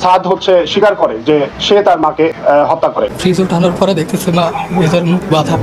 সাদ স্বীকার করে যে সে তার মাকে হত্যা করে। ফ্রিজ উঠানোর পরে দেখতেছে না নিজের মুখ বাঁধা।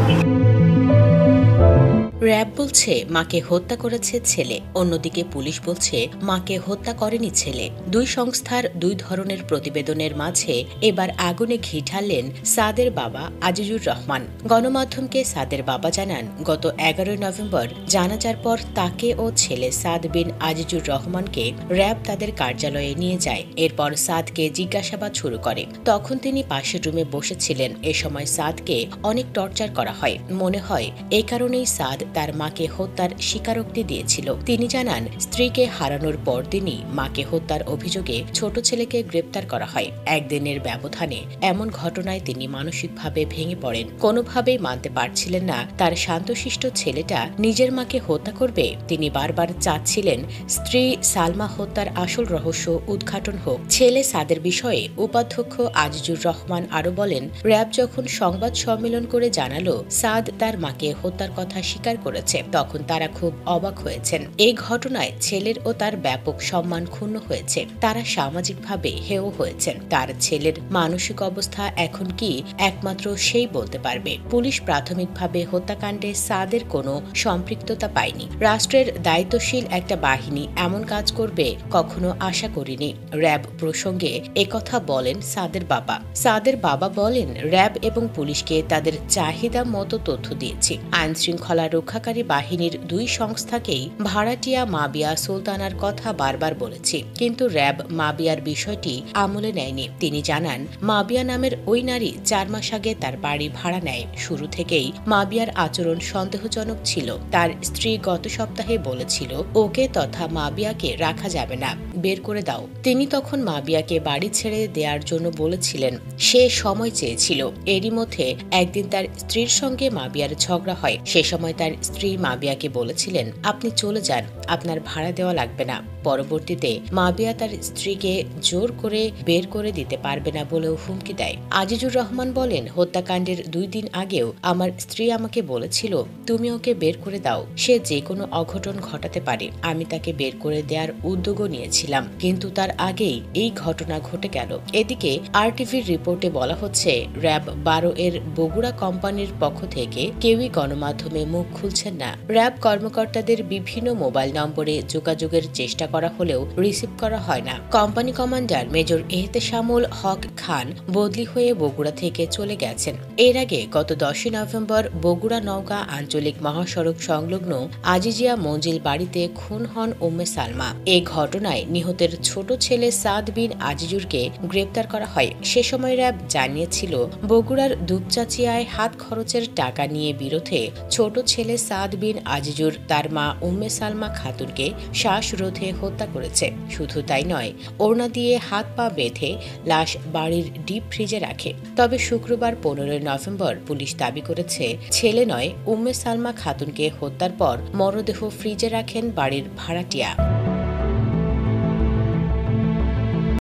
র‍্যাব বলছে মাকে হত্যা করেছে ছেলে, অন্যদিকে পুলিশ বলছে মাকে হত্যা করেনি ছেলে। দুই সংস্থার দুই ধরনের প্রতিবেদনের মাঝে এবার আগুনে ঘি ঢাললেন সাদের বাবা আজিজুর রহমান। গণমাধ্যমকে সাদের বাবা জানান, গত ১১ নভেম্বর জানাজার পর তাকে ও ছেলে সাদ বিন আজিজুর রহমানকে র‍্যাব তাদের কার্যালয়ে নিয়ে যায়। এরপর সাদকে জিজ্ঞাসাবাদ শুরু করে। তখন তিনি পাশের রুমে বসেছিলেন। এ সময় সাদকে অনেক টর্চার করা হয়। মনে হয় এই কারণেই সাদ তার মাকে হত্যার স্বীকারোক্তি দিয়েছিল। তিনি জানান, স্ত্রীকে হারানোর পরদিনই মাকে হত্যার অভিযোগে ছোট ছেলেকে গ্রেপ্তার করা হয়। একদিনের ব্যবধানে এমন ঘটনায় তিনি মানসিকভাবে ভেঙে পড়েন। কোনোভাবেই মানতে পারছিলেন না তার শান্তশিষ্ট ছেলেটা নিজের মাকে হত্যা করবে। তিনি বারবার চাচ্ছিলেন স্ত্রী সালমা হত্যার আসল রহস্য উদ্ঘাটন হোক। ছেলে সাদের বিষয়ে উপাধ্যক্ষ আজিজুর রহমান আরো বলেন, র‍্যাব যখন সংবাদ সম্মেলন করে জানালো সাদ তার মাকে হত্যার কথা স্বীকার করেছে, তখন তারা খুব অবাক হয়েছেন। এই ঘটনায় ছেলের ও তার ব্যাপক সম্মান ক্ষুণ্ণ হয়েছে। তারা সামাজিকভাবে হেয় হয়েছেন। তার ছেলের মানসিক অবস্থা এখন কি একমাত্র সেই বলতে পারবে। পুলিশ প্রাথমিকভাবে হত্যাকাণ্ডে সাদের কোনো সম্পৃক্ততা পায়নি। রাষ্ট্রের দায়িত্বশীল একটা বাহিনী এমন কাজ করবে কখনো আশা করিনি। র‍্যাব প্রসঙ্গে একথা বলেন সাদের বাবা। সাদের বাবা বলেন, র‍্যাব এবং পুলিশকে তাদের চাহিদা মতো তথ্য দিয়েছি। আইন শৃঙ্খলা রক্ষাকারী বাহিনীর দুই সংস্থাকেই ভাড়াটিয়া মাবিয়া সুলতানার কথা বারবার বলেছি, কিন্তু র‍্যাব মাবিয়ার বিষয়টি আমলে নেয়নি। তিনি জানান, মাবিয়া নামের ওই নারী ৪ মাস আগে তার বাড়ি ভাড়া নেয়। শুরু থেকেই মাবিয়ার আচরণ সন্দেহজনক ছিল। তার স্ত্রী গত সপ্তাহে বলেছিল ওকে তথা মাবিয়াকে রাখা যাবে না, বের করে দাও। তিনি তখন মাবিয়াকে বাড়ি ছেড়ে দেওয়ার জন্য বলেছিলেন। সে সময় চেয়েছিল। এরই মধ্যে একদিন তার স্ত্রীর সঙ্গে মাবিয়ার ঝগড়া হয়। সে সময় তার স্ত্রী মাবিয়াকে বলেছিলেন, আপনি চলে যান, আপনার ভাড়া দেওয়া লাগবে না। পরবর্তীতে মাবিয়া তার স্ত্রীকে জোর করে বের করে দিতে পারবে না বলেও হুমকি দেয়। আজিজুর রহমান বলেন, হত্যাকাণ্ডের ২ দিন আগেও আমার স্ত্রী আমাকে বলেছিল, তুমি ওকে বের করে দাও, সে যে কোনো অঘটন ঘটাতে পারে। আমি তাকে বের করে দেওয়ার উদ্যোগও নিয়েছিলাম, কিন্তু তার আগেই এই ঘটনা ঘটে গেল। এদিকে আরটিভির রিপোর্টে বলা হচ্ছে, র‍্যাব ১২ এর বগুড়া কোম্পানির পক্ষ থেকে কেউই গণমাধ্যমে মুখ খুলছেন না। র‍্যাব কর্মকর্তাদের বিভিন্ন মোবাইল নম্বরে যোগাযোগের চেষ্টা করা হলেও রিসিভ করা হয় না। কোম্পানি কমান্ডার মেজর এহতেশামুল হক খান বদলি হয়ে বগুড়া থেকে চলে গেছেন। এর আগে গত ১০ নভেম্বর বগুড়া নওগাঁ আঞ্চলিক মহাসড়ক সংলগ্ন আজিজিয়া মঞ্জিল বাড়িতে খুন হন উম্মে সালমা। এই ঘটনায় নিহতের ছোট ছেলে সাদ বিন আজিজুরকে গ্রেপ্তার করা হয়। সে সময় র‍্যাব জানিয়েছিল, বগুড়ার দুপচাচিয়ায় হাত খরচের টাকা নিয়ে বিরোধে ছোট ছেলে সাদ বিন আজিজুর তার মা উম্মে সালমা খাতুনকে শ্বাসরোধে হত্যা করেছে। শুধু তাই নয়, ওড়না দিয়ে হাত পা বেঁধে লাশ বাড়ির ডিপ ফ্রিজে রাখে। তবে শুক্রবার ১৫ নভেম্বর পুলিশ দাবি করেছে, ছেলে নয় উম্মে সালমা খাতুনকে হত্যার পর মরদেহ ফ্রিজে রাখেন বাড়ির ভাড়াটিয়া।